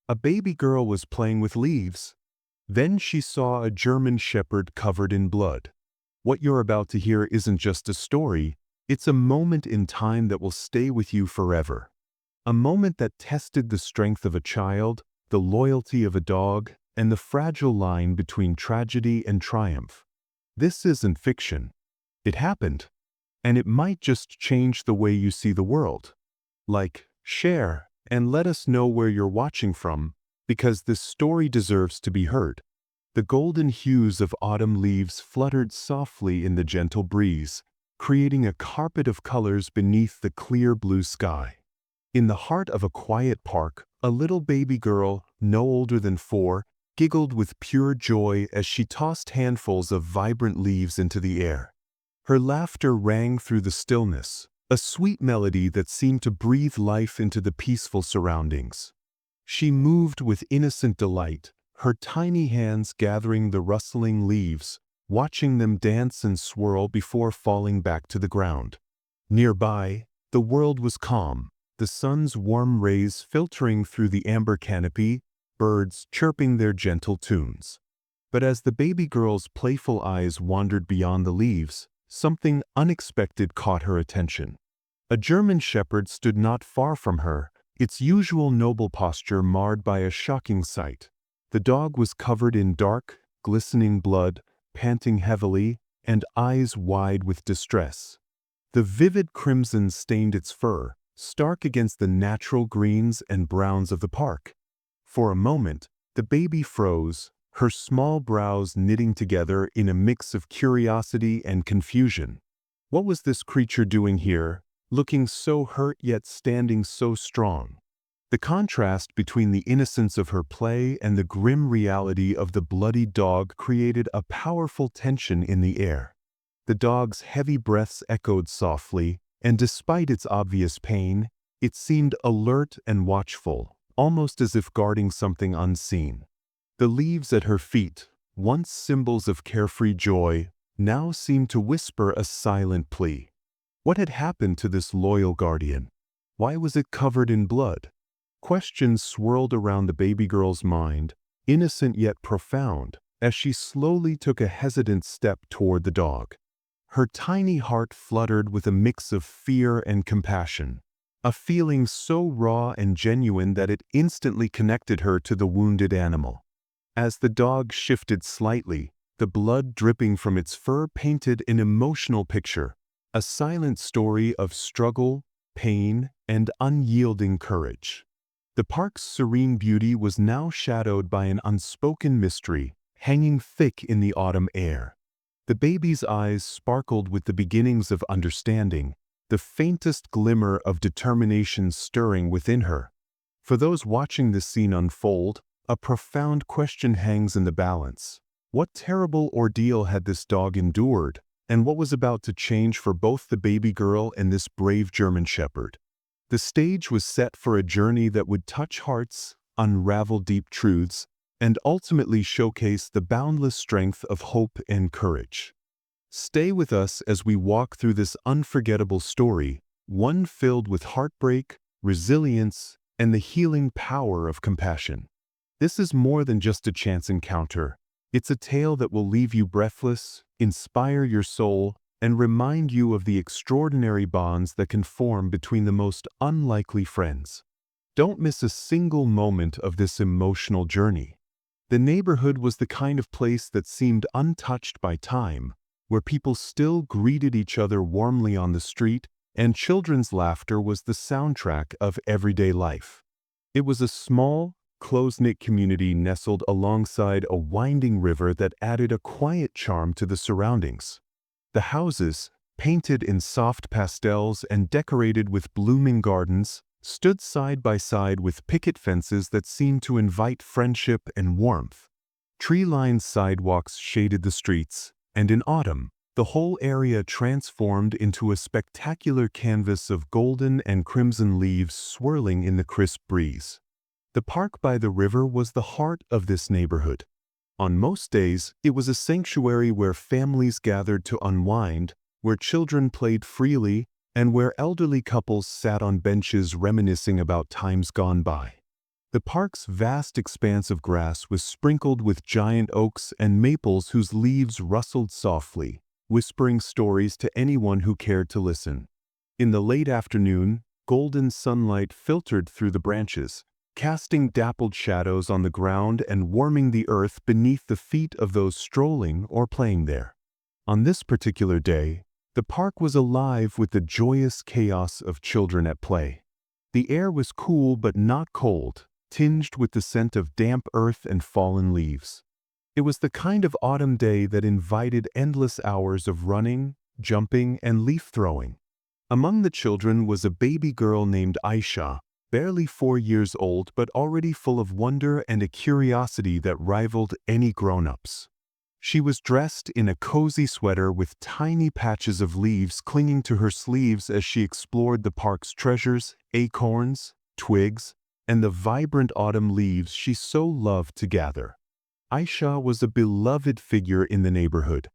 A baby girl was playing with leaves. Then she saw a German shepherd covered in blood. What you're about to hear isn't just a story, it's a moment in time that will stay with you forever. A moment that tested the strength of a child, the loyalty of a dog, and the fragile line between tragedy and triumph. This isn't fiction. It happened. And it might just change the way you see the world. Like, share, and let us know where you're watching from, because this story deserves to be heard. The golden hues of autumn leaves fluttered softly in the gentle breeze, creating a carpet of colors beneath the clear blue sky. In the heart of a quiet park, a little baby girl, no older than 4, giggled with pure joy as she tossed handfuls of vibrant leaves into the air. Her laughter rang through the stillness, a sweet melody that seemed to breathe life into the peaceful surroundings. She moved with innocent delight, her tiny hands gathering the rustling leaves, watching them dance and swirl before falling back to the ground. Nearby, the world was calm, the sun's warm rays filtering through the amber canopy, birds chirping their gentle tunes. But as the baby girl's playful eyes wandered beyond the leaves, something unexpected caught her attention. A German shepherd stood not far from her, its usual noble posture marred by a shocking sight. The dog was covered in dark, glistening blood, panting heavily, and eyes wide with distress. The vivid crimson stained its fur, stark against the natural greens and browns of the park. For a moment, the baby froze, her small brows knitting together in a mix of curiosity and confusion. What was this creature doing here, looking so hurt yet standing so strong? The contrast between the innocence of her play and the grim reality of the bloodied dog created a powerful tension in the air. The dog's heavy breaths echoed softly, and despite its obvious pain, it seemed alert and watchful, almost as if guarding something unseen. The leaves at her feet, once symbols of carefree joy, now seemed to whisper a silent plea. What had happened to this loyal guardian? Why was it covered in blood? Questions swirled around the baby girl's mind, innocent yet profound, as she slowly took a hesitant step toward the dog. Her tiny heart fluttered with a mix of fear and compassion, a feeling so raw and genuine that it instantly connected her to the wounded animal. As the dog shifted slightly, the blood dripping from its fur painted an emotional picture, a silent story of struggle, pain, and unyielding courage. The park's serene beauty was now shadowed by an unspoken mystery, hanging thick in the autumn air. The baby's eyes sparkled with the beginnings of understanding, the faintest glimmer of determination stirring within her. For those watching this scene unfold, a profound question hangs in the balance. What terrible ordeal had this dog endured, and what was about to change for both the baby girl and this brave German shepherd? The stage was set for a journey that would touch hearts, unravel deep truths, and ultimately showcase the boundless strength of hope and courage. Stay with us as we walk through this unforgettable story, one filled with heartbreak, resilience, and the healing power of compassion. This is more than just a chance encounter. It's a tale that will leave you breathless, inspire your soul, and remind you of the extraordinary bonds that can form between the most unlikely friends. Don't miss a single moment of this emotional journey. The neighborhood was the kind of place that seemed untouched by time, where people still greeted each other warmly on the street, and children's laughter was the soundtrack of everyday life. It was a small, close-knit community nestled alongside a winding river that added a quiet charm to the surroundings. The houses, painted in soft pastels and decorated with blooming gardens, stood side by side with picket fences that seemed to invite friendship and warmth. Tree-lined sidewalks shaded the streets, and in autumn, the whole area transformed into a spectacular canvas of golden and crimson leaves swirling in the crisp breeze. The park by the river was the heart of this neighborhood. On most days, it was a sanctuary where families gathered to unwind, where children played freely, and where elderly couples sat on benches reminiscing about times gone by. The park's vast expanse of grass was sprinkled with giant oaks and maples whose leaves rustled softly, whispering stories to anyone who cared to listen. In the late afternoon, golden sunlight filtered through the branches, casting dappled shadows on the ground and warming the earth beneath the feet of those strolling or playing there. On this particular day, the park was alive with the joyous chaos of children at play. The air was cool but not cold, tinged with the scent of damp earth and fallen leaves. It was the kind of autumn day that invited endless hours of running, jumping, and leaf throwing. Among the children was a baby girl named Aisha, barely 4 years old but already full of wonder and a curiosity that rivaled any grown-ups. She was dressed in a cozy sweater with tiny patches of leaves clinging to her sleeves as she explored the park's treasures, acorns, twigs, and the vibrant autumn leaves she so loved to gather. Aisha was a beloved figure in the neighborhood.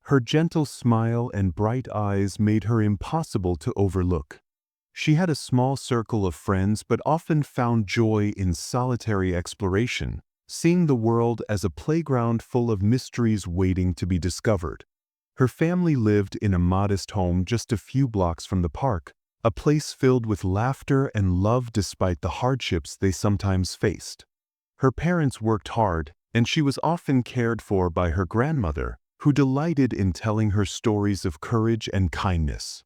Her gentle smile and bright eyes made her impossible to overlook. She had a small circle of friends but often found joy in solitary exploration, seeing the world as a playground full of mysteries waiting to be discovered. Her family lived in a modest home just a few blocks from the park, a place filled with laughter and love despite the hardships they sometimes faced. Her parents worked hard, and she was often cared for by her grandmother, who delighted in telling her stories of courage and kindness.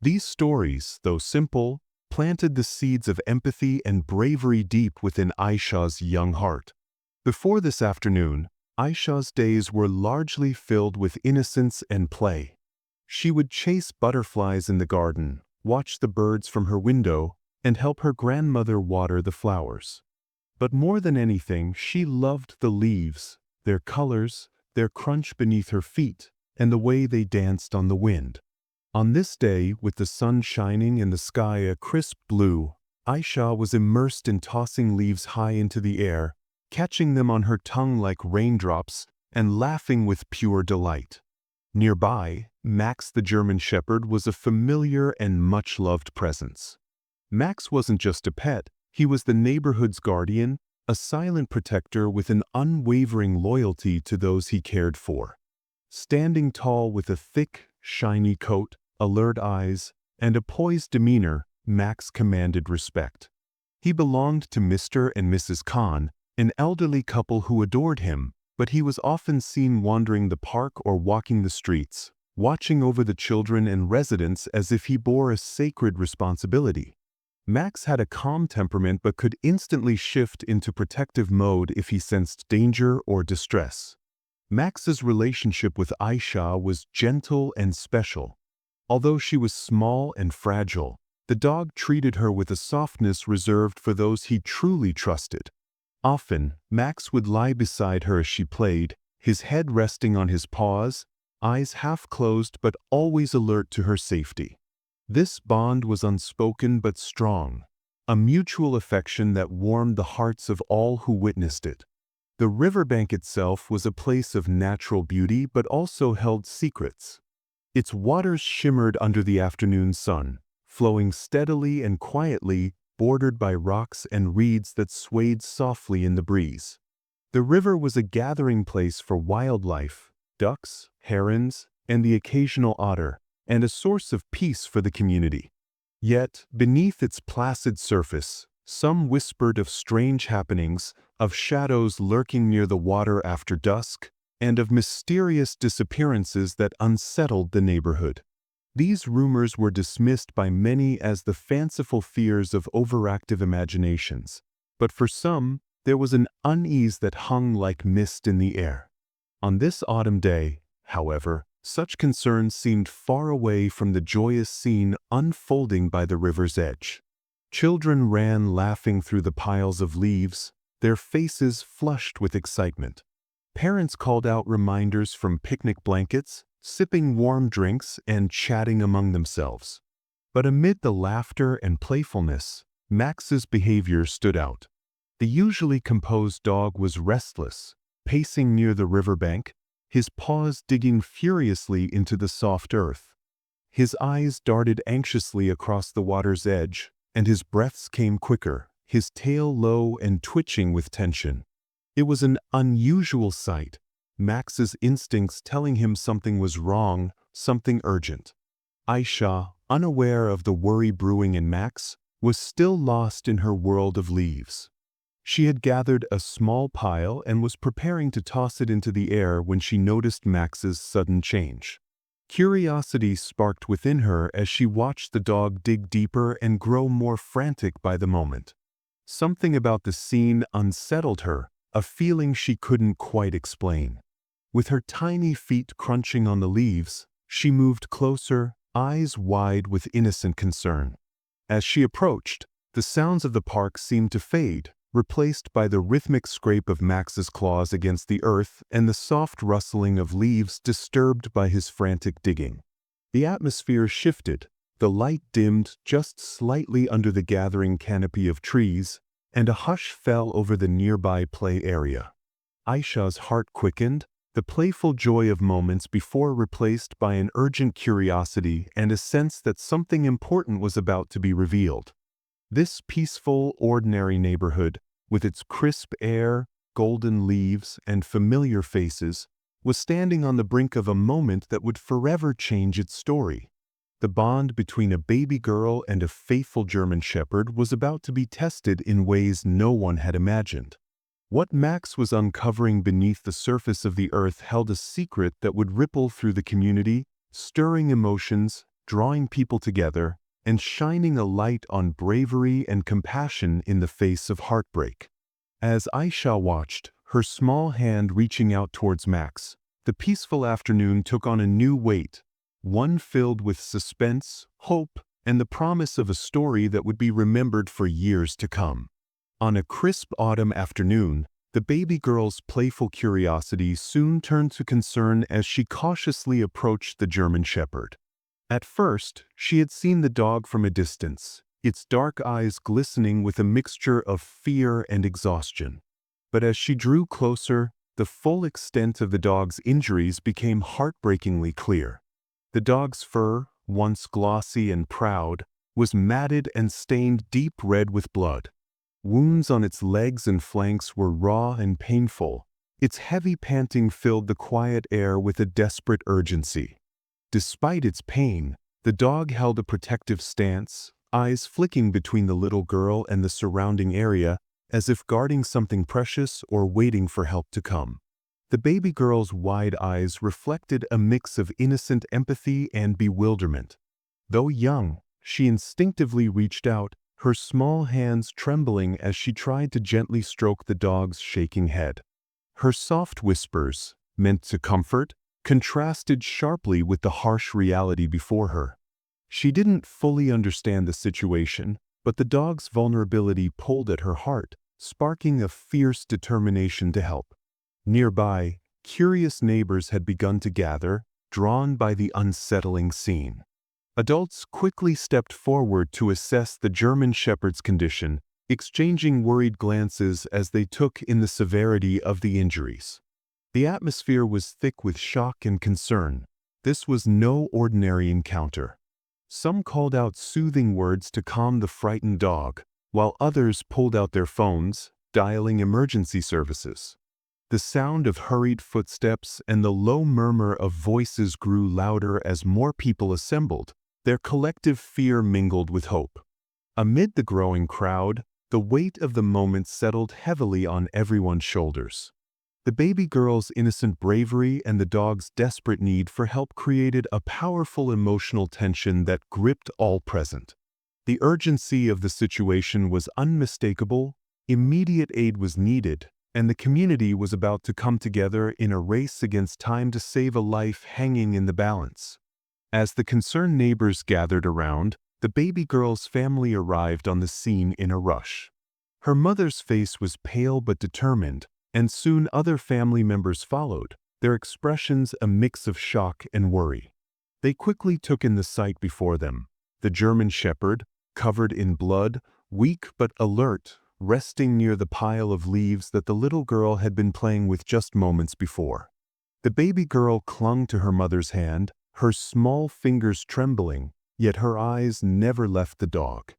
These stories, though simple, planted the seeds of empathy and bravery deep within Aisha's young heart. Before this afternoon, Aisha's days were largely filled with innocence and play. She would chase butterflies in the garden, watch the birds from her window, and help her grandmother water the flowers. But more than anything, she loved the leaves, their colors, their crunch beneath her feet, and the way they danced on the wind. On this day, with the sun shining and the sky a crisp blue, Aisha was immersed in tossing leaves high into the air, catching them on her tongue like raindrops, and laughing with pure delight. Nearby, Max the German Shepherd was a familiar and much-loved presence. Max wasn't just a pet, he was the neighborhood's guardian, a silent protector with an unwavering loyalty to those he cared for. Standing tall with a thick, shiny coat, alert eyes, and a poised demeanor, Max commanded respect. He belonged to Mr. and Mrs. Khan, an elderly couple who adored him, but he was often seen wandering the park or walking the streets, watching over the children and residents as if he bore a sacred responsibility. Max had a calm temperament but could instantly shift into protective mode if he sensed danger or distress. Max's relationship with Aisha was gentle and special. Although she was small and fragile, the dog treated her with a softness reserved for those he truly trusted. Often, Max would lie beside her as she played, his head resting on his paws, eyes half closed but always alert to her safety. This bond was unspoken but strong, a mutual affection that warmed the hearts of all who witnessed it. The riverbank itself was a place of natural beauty but also held secrets. Its waters shimmered under the afternoon sun, flowing steadily and quietly, bordered by rocks and reeds that swayed softly in the breeze. The river was a gathering place for wildlife, ducks, herons, and the occasional otter, and a source of peace for the community. Yet, beneath its placid surface, some whispered of strange happenings, of shadows lurking near the water after dusk, and of mysterious disappearances that unsettled the neighborhood. These rumors were dismissed by many as the fanciful fears of overactive imaginations, but for some, there was an unease that hung like mist in the air. On this autumn day, however, such concerns seemed far away from the joyous scene unfolding by the river's edge. Children ran laughing through the piles of leaves, their faces flushed with excitement. Parents called out reminders from picnic blankets, sipping warm drinks and chatting among themselves. But amid the laughter and playfulness, Max's behavior stood out. The usually composed dog was restless, pacing near the riverbank, his paws digging furiously into the soft earth. His eyes darted anxiously across the water's edge, and his breaths came quicker, his tail low and twitching with tension. It was an unusual sight, Max's instincts telling him something was wrong, something urgent. Aisha, unaware of the worry brewing in Max, was still lost in her world of leaves. She had gathered a small pile and was preparing to toss it into the air when she noticed Max's sudden change. Curiosity sparked within her as she watched the dog dig deeper and grow more frantic by the moment. Something about the scene unsettled her, a feeling she couldn't quite explain. With her tiny feet crunching on the leaves, she moved closer, eyes wide with innocent concern. As she approached, the sounds of the park seemed to fade, replaced by the rhythmic scrape of Max's claws against the earth and the soft rustling of leaves disturbed by his frantic digging. The atmosphere shifted, the light dimmed just slightly under the gathering canopy of trees, and a hush fell over the nearby play area. Aisha's heart quickened, the playful joy of moments before replaced by an urgent curiosity and a sense that something important was about to be revealed. This peaceful, ordinary neighborhood, with its crisp air, golden leaves, and familiar faces, was standing on the brink of a moment that would forever change its story. The bond between a baby girl and a faithful German shepherd was about to be tested in ways no one had imagined. What Max was uncovering beneath the surface of the earth held a secret that would ripple through the community, stirring emotions, drawing people together, and shining a light on bravery and compassion in the face of heartbreak. As Aisha watched, her small hand reaching out towards Max, the peaceful afternoon took on a new weight, one filled with suspense, hope, and the promise of a story that would be remembered for years to come. On a crisp autumn afternoon, the baby girl's playful curiosity soon turned to concern as she cautiously approached the German shepherd. At first, she had seen the dog from a distance, its dark eyes glistening with a mixture of fear and exhaustion. But as she drew closer, the full extent of the dog's injuries became heartbreakingly clear. The dog's fur, once glossy and proud, was matted and stained deep red with blood. Wounds on its legs and flanks were raw and painful. Its heavy panting filled the quiet air with a desperate urgency. Despite its pain, the dog held a protective stance, eyes flicking between the little girl and the surrounding area, as if guarding something precious or waiting for help to come. The baby girl's wide eyes reflected a mix of innocent empathy and bewilderment. Though young, she instinctively reached out, her small hands trembling as she tried to gently stroke the dog's shaking head. Her soft whispers, meant to comfort, contrasted sharply with the harsh reality before her. She didn't fully understand the situation, but the dog's vulnerability pulled at her heart, sparking a fierce determination to help. Nearby, curious neighbors had begun to gather, drawn by the unsettling scene. Adults quickly stepped forward to assess the German shepherd's condition, exchanging worried glances as they took in the severity of the injuries. The atmosphere was thick with shock and concern. This was no ordinary encounter. Some called out soothing words to calm the frightened dog, while others pulled out their phones, dialing emergency services. The sound of hurried footsteps and the low murmur of voices grew louder as more people assembled, their collective fear mingled with hope. Amid the growing crowd, the weight of the moment settled heavily on everyone's shoulders. The baby girl's innocent bravery and the dog's desperate need for help created a powerful emotional tension that gripped all present. The urgency of the situation was unmistakable, immediate aid was needed, and the community was about to come together in a race against time to save a life hanging in the balance. As the concerned neighbors gathered around, the baby girl's family arrived on the scene in a rush. Her mother's face was pale but determined, and soon other family members followed, their expressions a mix of shock and worry. They quickly took in the sight before them, the German shepherd, covered in blood, weak but alert, resting near the pile of leaves that the little girl had been playing with just moments before. The baby girl clung to her mother's hand, her small fingers trembling, yet her eyes never left the dog.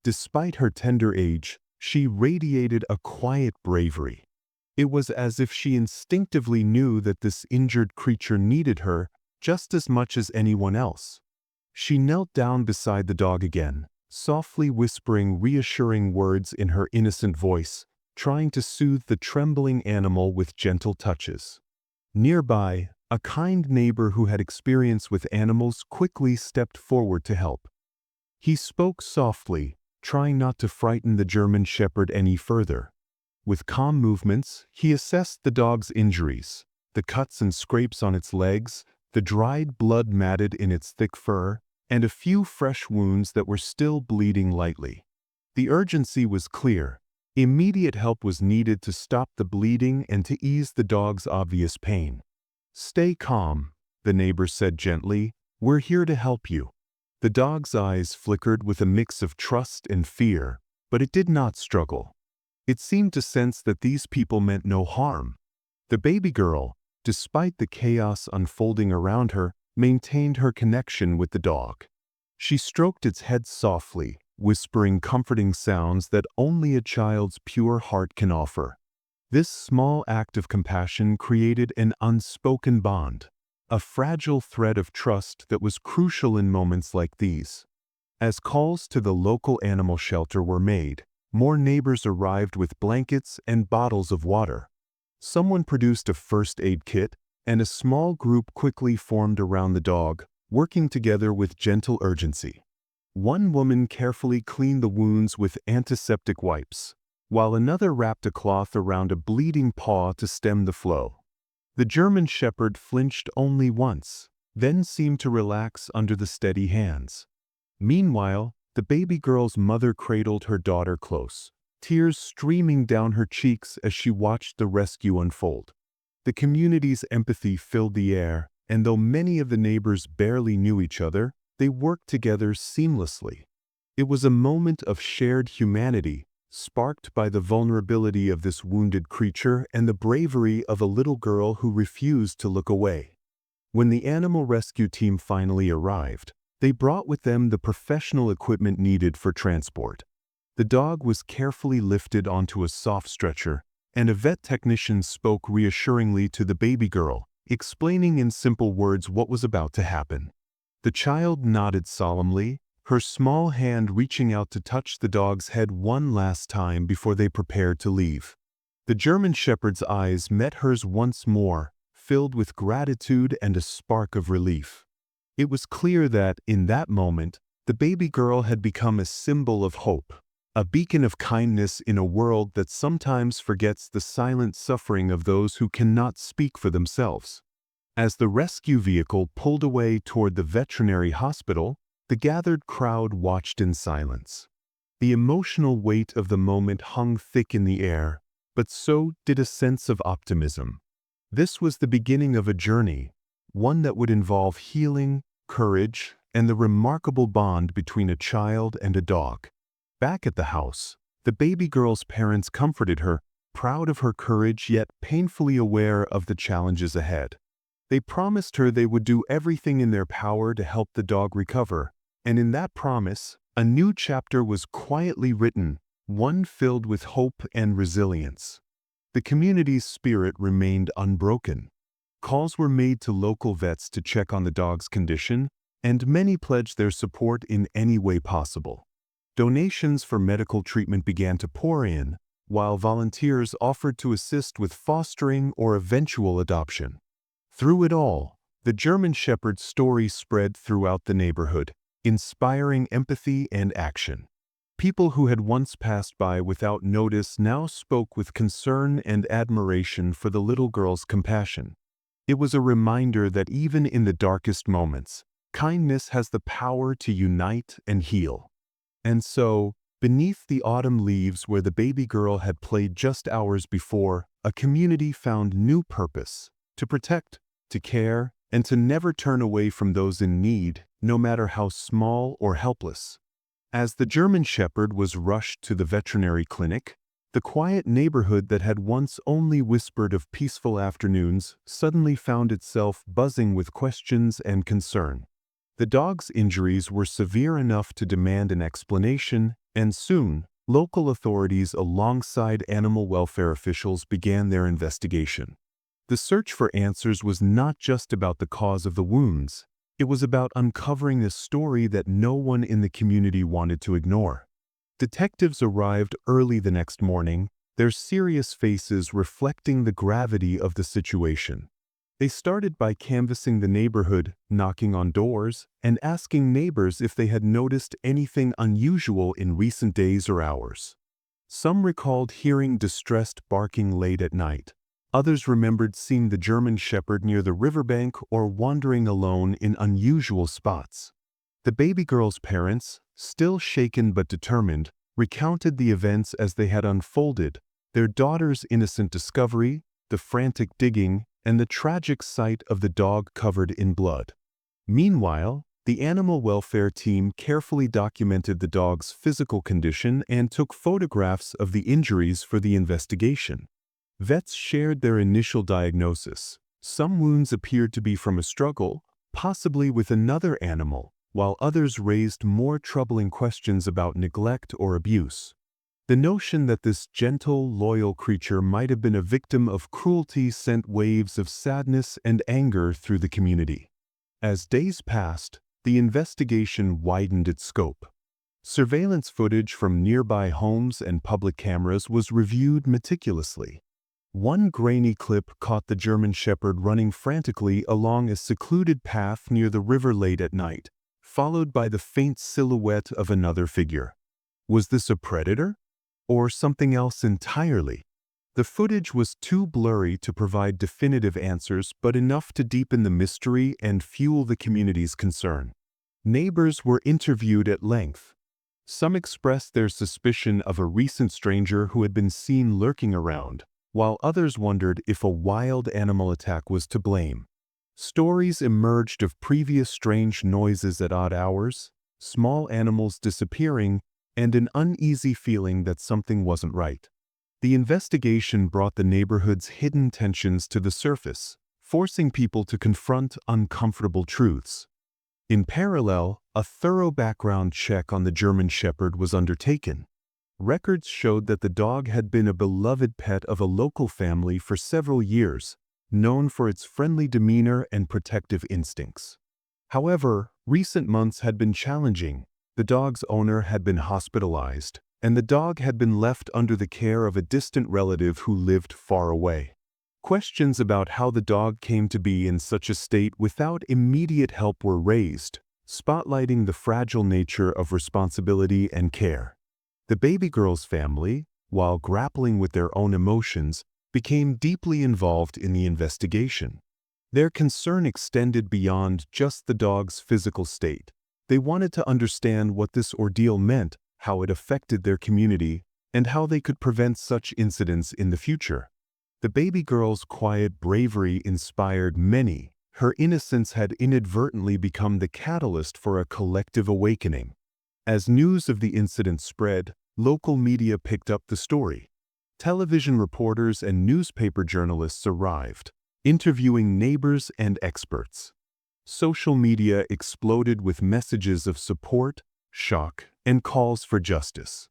Despite her tender age, She radiated a quiet bravery. It was as if she instinctively knew that this injured creature needed her just as much as anyone else. She knelt down beside the dog again, softly whispering reassuring words in her innocent voice, trying to soothe the trembling animal with gentle touches. Nearby, a kind neighbor who had experience with animals quickly stepped forward to help. He spoke softly, trying not to frighten the German Shepherd any further. With calm movements, he assessed the dog's injuries, the cuts and scrapes on its legs, the dried blood matted in its thick fur, and a few fresh wounds that were still bleeding lightly. The urgency was clear. Immediate help was needed to stop the bleeding and to ease the dog's obvious pain. "Stay calm," the neighbor said gently. "We're here to help you." The dog's eyes flickered with a mix of trust and fear, but it did not struggle. It seemed to sense that these people meant no harm. The baby girl, despite the chaos unfolding around her, maintained her connection with the dog. She stroked its head softly, whispering comforting sounds that only a child's pure heart can offer. This small act of compassion created an unspoken bond, a fragile thread of trust that was crucial in moments like these. As calls to the local animal shelter were made, more neighbors arrived with blankets and bottles of water. Someone produced a first aid kit, and a small group quickly formed around the dog, working together with gentle urgency. One woman carefully cleaned the wounds with antiseptic wipes, while another wrapped a cloth around a bleeding paw to stem the flow. The German Shepherd flinched only once, then seemed to relax under the steady hands. Meanwhile, the baby girl's mother cradled her daughter close, tears streaming down her cheeks as she watched the rescue unfold. The community's empathy filled the air, and though many of the neighbors barely knew each other, they worked together seamlessly. It was a moment of shared humanity, sparked by the vulnerability of this wounded creature and the bravery of a little girl who refused to look away. When the animal rescue team finally arrived, they brought with them the professional equipment needed for transport. The dog was carefully lifted onto a soft stretcher, and a vet technician spoke reassuringly to the baby girl, explaining in simple words what was about to happen. The child nodded solemnly, her small hand reaching out to touch the dog's head one last time before they prepared to leave. The German Shepherd's eyes met hers once more, filled with gratitude and a spark of relief. It was clear that, in that moment, the baby girl had become a symbol of hope, a beacon of kindness in a world that sometimes forgets the silent suffering of those who cannot speak for themselves. As the rescue vehicle pulled away toward the veterinary hospital, the gathered crowd watched in silence. The emotional weight of the moment hung thick in the air, but so did a sense of optimism. This was the beginning of a journey, one that would involve healing, courage, and the remarkable bond between a child and a dog. Back at the house, the baby girl's parents comforted her, proud of her courage yet painfully aware of the challenges ahead. They promised her they would do everything in their power to help the dog recover, and in that promise, a new chapter was quietly written, one filled with hope and resilience. The community's spirit remained unbroken. Calls were made to local vets to check on the dog's condition, and many pledged their support in any way possible. Donations for medical treatment began to pour in, while volunteers offered to assist with fostering or eventual adoption. Through it all, the German Shepherd's story spread throughout the neighborhood, inspiring empathy and action. People who had once passed by without notice now spoke with concern and admiration for the little girl's compassion. It was a reminder that even in the darkest moments, kindness has the power to unite and heal. And so, beneath the autumn leaves where the baby girl had played just hours before, a community found new purpose: to protect, to care, and to never turn away from those in need, no matter how small or helpless. As the German Shepherd was rushed to the veterinary clinic, the quiet neighborhood that had once only whispered of peaceful afternoons suddenly found itself buzzing with questions and concern. The dog's injuries were severe enough to demand an explanation, and soon, Local authorities alongside animal welfare officials began their investigation. The search for answers was not just about the cause of the wounds. It was about uncovering a story that no one in the community wanted to ignore. Detectives arrived early the next morning, their serious faces reflecting the gravity of the situation. They started by canvassing the neighborhood, knocking on doors, and asking neighbors if they had noticed anything unusual in recent days or hours. Some recalled hearing distressed barking late at night. Others remembered seeing the German Shepherd near the riverbank or wandering alone in unusual spots. The baby girl's parents, still shaken but determined, recounted the events as they had unfolded, their daughter's innocent discovery, the frantic digging, and the tragic sight of the dog covered in blood. Meanwhile, the animal welfare team carefully documented the dog's physical condition and took photographs of the injuries for the investigation. Vets shared their initial diagnosis. Some wounds appeared to be from a struggle, possibly with another animal, while others raised more troubling questions about neglect or abuse. The notion that this gentle, loyal creature might have been a victim of cruelty sent waves of sadness and anger through the community. As days passed, the investigation widened its scope. Surveillance footage from nearby homes and public cameras was reviewed meticulously. One grainy clip caught the German Shepherd running frantically along a secluded path near the river late at night, followed by the faint silhouette of another figure. Was this a predator? Or something else entirely? The footage was too blurry to provide definitive answers, but enough to deepen the mystery and fuel the community's concern. Neighbors were interviewed at length. Some expressed their suspicion of a recent stranger who had been seen lurking around, while others wondered if a wild animal attack was to blame. Stories emerged of previous strange noises at odd hours, small animals disappearing, and an uneasy feeling that something wasn't right. The investigation brought the neighborhood's hidden tensions to the surface, forcing people to confront uncomfortable truths. In parallel, a thorough background check on the German Shepherd was undertaken. Records showed that the dog had been a beloved pet of a local family for several years, known for its friendly demeanor and protective instincts. However, recent months had been challenging. The dog's owner had been hospitalized, and the dog had been left under the care of a distant relative who lived far away. Questions about how the dog came to be in such a state without immediate help were raised, spotlighting the fragile nature of responsibility and care. The baby girl's family, while grappling with their own emotions, became deeply involved in the investigation. Their concern extended beyond just the dog's physical state. They wanted to understand what this ordeal meant, how it affected their community, and how they could prevent such incidents in the future. The baby girl's quiet bravery inspired many. Her innocence had inadvertently become the catalyst for a collective awakening. As news of the incident spread, local media picked up the story. Television reporters and newspaper journalists arrived, interviewing neighbors and experts. Social media exploded with messages of support, shock, and calls for justice.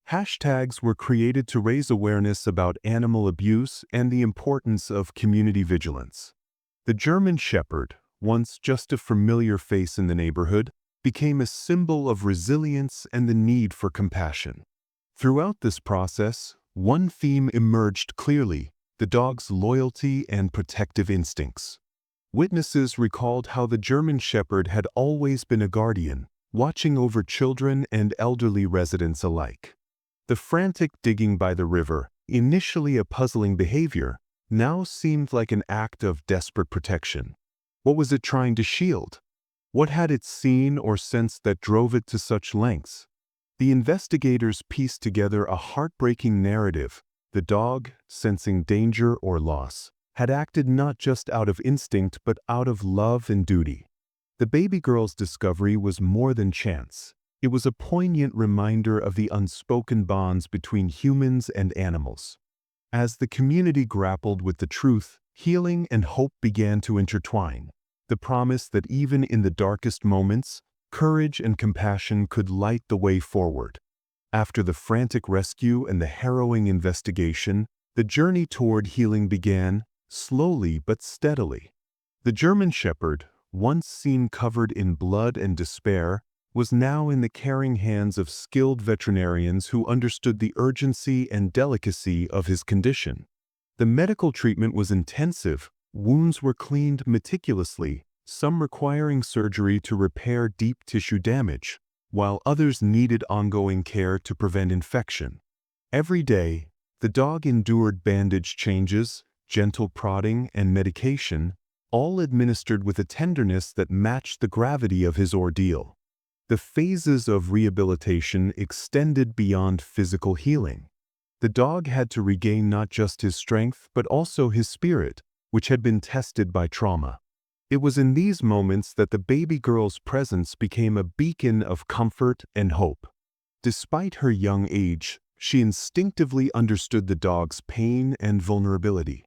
Hashtags were created to raise awareness about animal abuse and the importance of community vigilance. The German Shepherd, once just a familiar face in the neighborhood, became a symbol of resilience and the need for compassion. Throughout this process, one theme emerged clearly: the dog's loyalty and protective instincts. Witnesses recalled how the German Shepherd had always been a guardian, watching over children and elderly residents alike. The frantic digging by the river, initially a puzzling behavior, now seemed like an act of desperate protection. What was it trying to shield? What had it seen or sensed that drove it to such lengths? The investigators pieced together a heartbreaking narrative. The dog, sensing danger or loss, had acted not just out of instinct but out of love and duty. The baby girl's discovery was more than chance. It was a poignant reminder of the unspoken bonds between humans and animals. As the community grappled with the truth, healing and hope began to intertwine. The promise that even in the darkest moments, courage and compassion could light the way forward. After the frantic rescue and the harrowing investigation, the journey toward healing began, slowly but steadily. The German Shepherd, once seen covered in blood and despair, was now in the caring hands of skilled veterinarians who understood the urgency and delicacy of his condition. The medical treatment was intensive, wounds were cleaned meticulously, some requiring surgery to repair deep tissue damage, while others needed ongoing care to prevent infection. Every day, the dog endured bandage changes, gentle prodding, and medication, all administered with a tenderness that matched the gravity of his ordeal. The phases of rehabilitation extended beyond physical healing. The dog had to regain not just his strength but also his spirit, which had been tested by trauma. It was in these moments that the baby girl's presence became a beacon of comfort and hope. Despite her young age, she instinctively understood the dog's pain and vulnerability.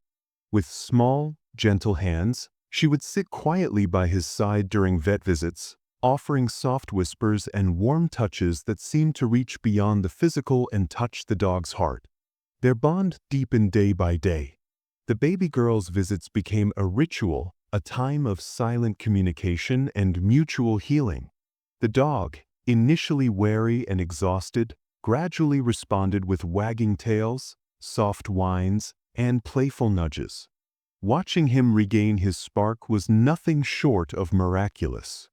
With small, gentle hands, she would sit quietly by his side during vet visits, offering soft whispers and warm touches that seemed to reach beyond the physical and touch the dog's heart. Their bond deepened day by day. The baby girl's visits became a ritual, a time of silent communication and mutual healing. The dog, initially wary and exhausted, gradually responded with wagging tails, soft whines, and playful nudges. Watching him regain his spark was nothing short of miraculous.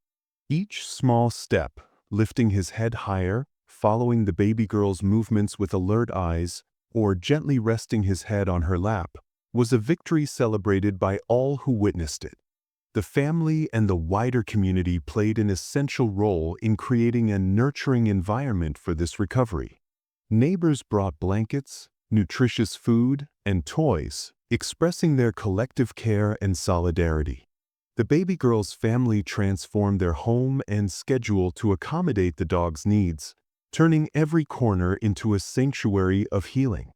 Each small step, lifting his head higher, following the baby girl's movements with alert eyes, or gently resting his head on her lap, was a victory celebrated by all who witnessed it. The family and the wider community played an essential role in creating a nurturing environment for this recovery. Neighbors brought blankets, nutritious food, and toys, expressing their collective care and solidarity. The baby girl's family transformed their home and schedule to accommodate the dog's needs, turning every corner into a sanctuary of healing.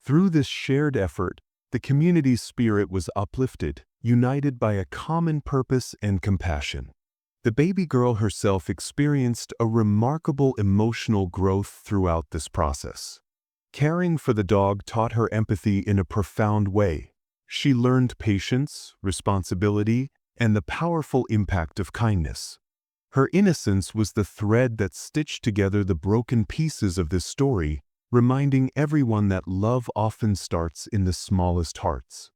Through this shared effort, the community's spirit was uplifted, united by a common purpose and compassion. The baby girl herself experienced a remarkable emotional growth throughout this process. Caring for the dog taught her empathy in a profound way. She learned patience, responsibility, and the powerful impact of kindness. Her innocence was the thread that stitched together the broken pieces of this story, reminding everyone that love often starts in the smallest hearts.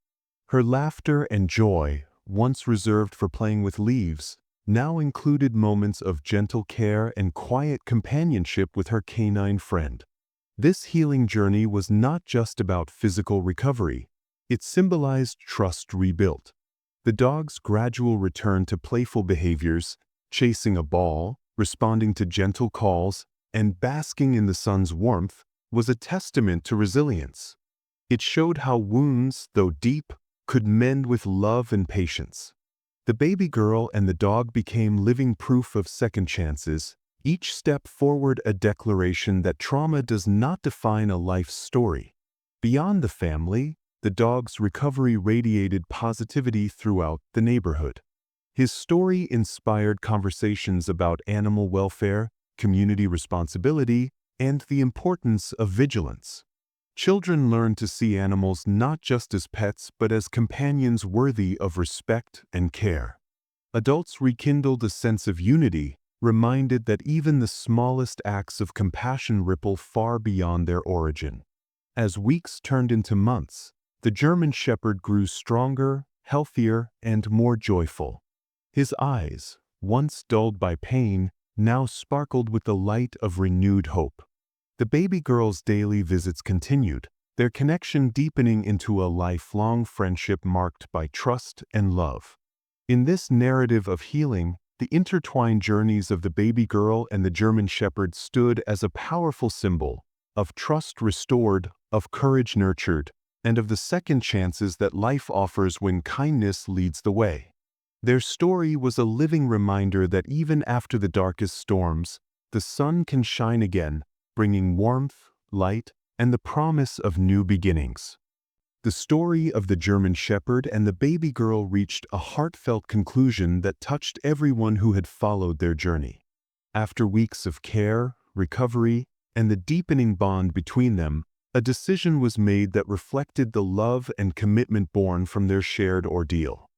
Her laughter and joy, once reserved for playing with leaves, now included moments of gentle care and quiet companionship with her canine friend. This healing journey was not just about physical recovery. It symbolized trust rebuilt. The dog's gradual return to playful behaviors, chasing a ball, responding to gentle calls, and basking in the sun's warmth, was a testament to resilience. It showed how wounds, though deep, could mend with love and patience. The baby girl and the dog became living proof of second chances, each step forward a declaration that trauma does not define a life's story. Beyond the family, the dog's recovery radiated positivity throughout the neighborhood. His story inspired conversations about animal welfare, community responsibility, and the importance of vigilance. Children learned to see animals not just as pets but as companions worthy of respect and care. Adults rekindled a sense of unity, reminded that even the smallest acts of compassion ripple far beyond their origin. As weeks turned into months, the German Shepherd grew stronger, healthier, and more joyful. His eyes, once dulled by pain, now sparkled with the light of renewed hope. The baby girl's daily visits continued, their connection deepening into a lifelong friendship marked by trust and love. In this narrative of healing, the intertwined journeys of the baby girl and the German Shepherd stood as a powerful symbol of trust restored, of courage nurtured, and of the second chances that life offers when kindness leads the way. Their story was a living reminder that even after the darkest storms, the sun can shine again, bringing warmth, light, and the promise of new beginnings. The story of the German Shepherd and the baby girl reached a heartfelt conclusion that touched everyone who had followed their journey. After weeks of care, recovery, and the deepening bond between them, a decision was made that reflected the love and commitment born from their shared ordeal.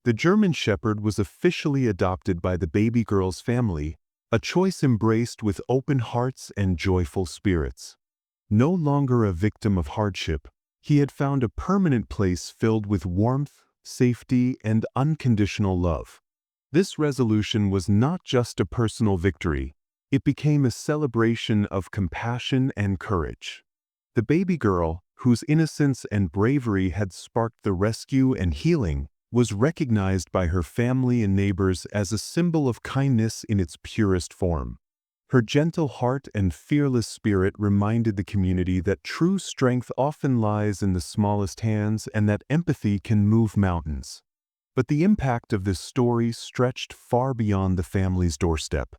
The German Shepherd was officially adopted by the baby girl's family, a choice embraced with open hearts and joyful spirits. No longer a victim of hardship, he had found a permanent place filled with warmth, safety, and unconditional love. This resolution was not just a personal victory, it became a celebration of compassion and courage. The baby girl, whose innocence and bravery had sparked the rescue and healing, was recognized by her family and neighbors as a symbol of kindness in its purest form. Her gentle heart and fearless spirit reminded the community that true strength often lies in the smallest hands and that empathy can move mountains. But the impact of this story stretched far beyond the family's doorstep.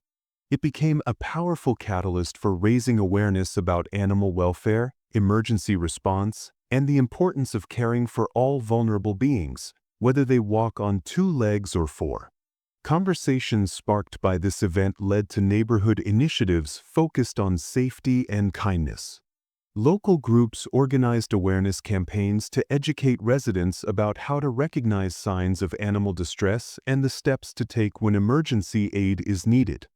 It became a powerful catalyst for raising awareness about animal welfare, emergency response, and the importance of caring for all vulnerable beings, whether they walk on 2 legs or 4. Conversations sparked by this event led to neighborhood initiatives focused on safety and kindness. Local groups organized awareness campaigns to educate residents about how to recognize signs of animal distress and the steps to take when emergency aid is needed.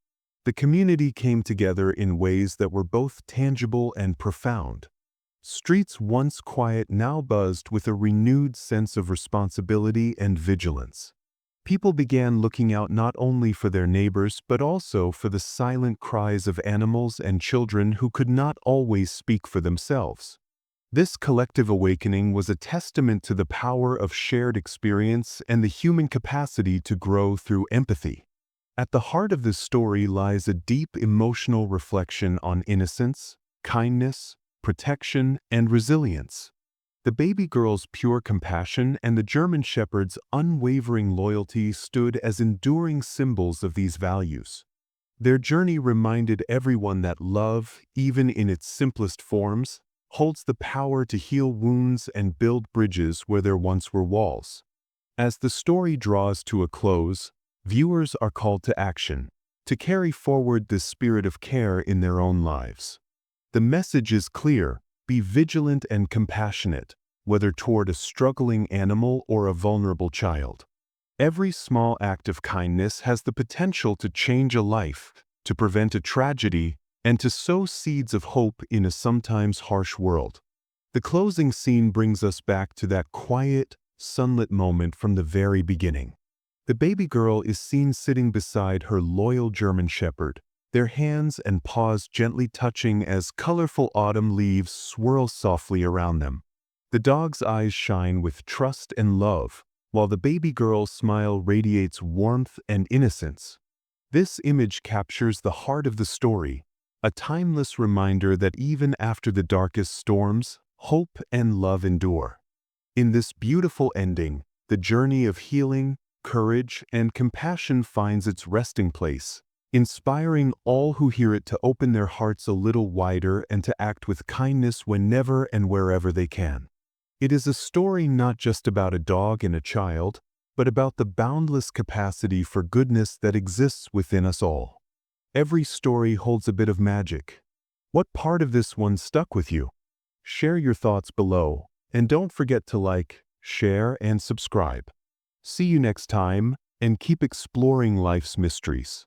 The community came together in ways that were both tangible and profound. Streets once quiet now buzzed with a renewed sense of responsibility and vigilance. People began looking out not only for their neighbors but also for the silent cries of animals and children who could not always speak for themselves. This collective awakening was a testament to the power of shared experience and the human capacity to grow through empathy. At the heart of this story lies a deep emotional reflection on innocence, kindness, protection, and resilience. The baby girl's pure compassion and the German Shepherd's unwavering loyalty stood as enduring symbols of these values. Their journey reminded everyone that love, even in its simplest forms, holds the power to heal wounds and build bridges where there once were walls. As the story draws to a close, viewers are called to action, to carry forward this spirit of care in their own lives. The message is clear: be vigilant and compassionate, whether toward a struggling animal or a vulnerable child. Every small act of kindness has the potential to change a life, to prevent a tragedy, and to sow seeds of hope in a sometimes harsh world. The closing scene brings us back to that quiet, sunlit moment from the very beginning. The baby girl is seen sitting beside her loyal German Shepherd, their hands and paws gently touching as colorful autumn leaves swirl softly around them. The dog's eyes shine with trust and love, while the baby girl's smile radiates warmth and innocence. This image captures the heart of the story, a timeless reminder that even after the darkest storms, hope and love endure. In this beautiful ending, the journey of healing, courage, and compassion finds its resting place, inspiring all who hear it to open their hearts a little wider and to act with kindness whenever and wherever they can. It is a story not just about a dog and a child, but about the boundless capacity for goodness that exists within us all. Every story holds a bit of magic. What part of this one stuck with you? Share your thoughts below, and don't forget to like, share, and subscribe. See you next time, and keep exploring life's mysteries.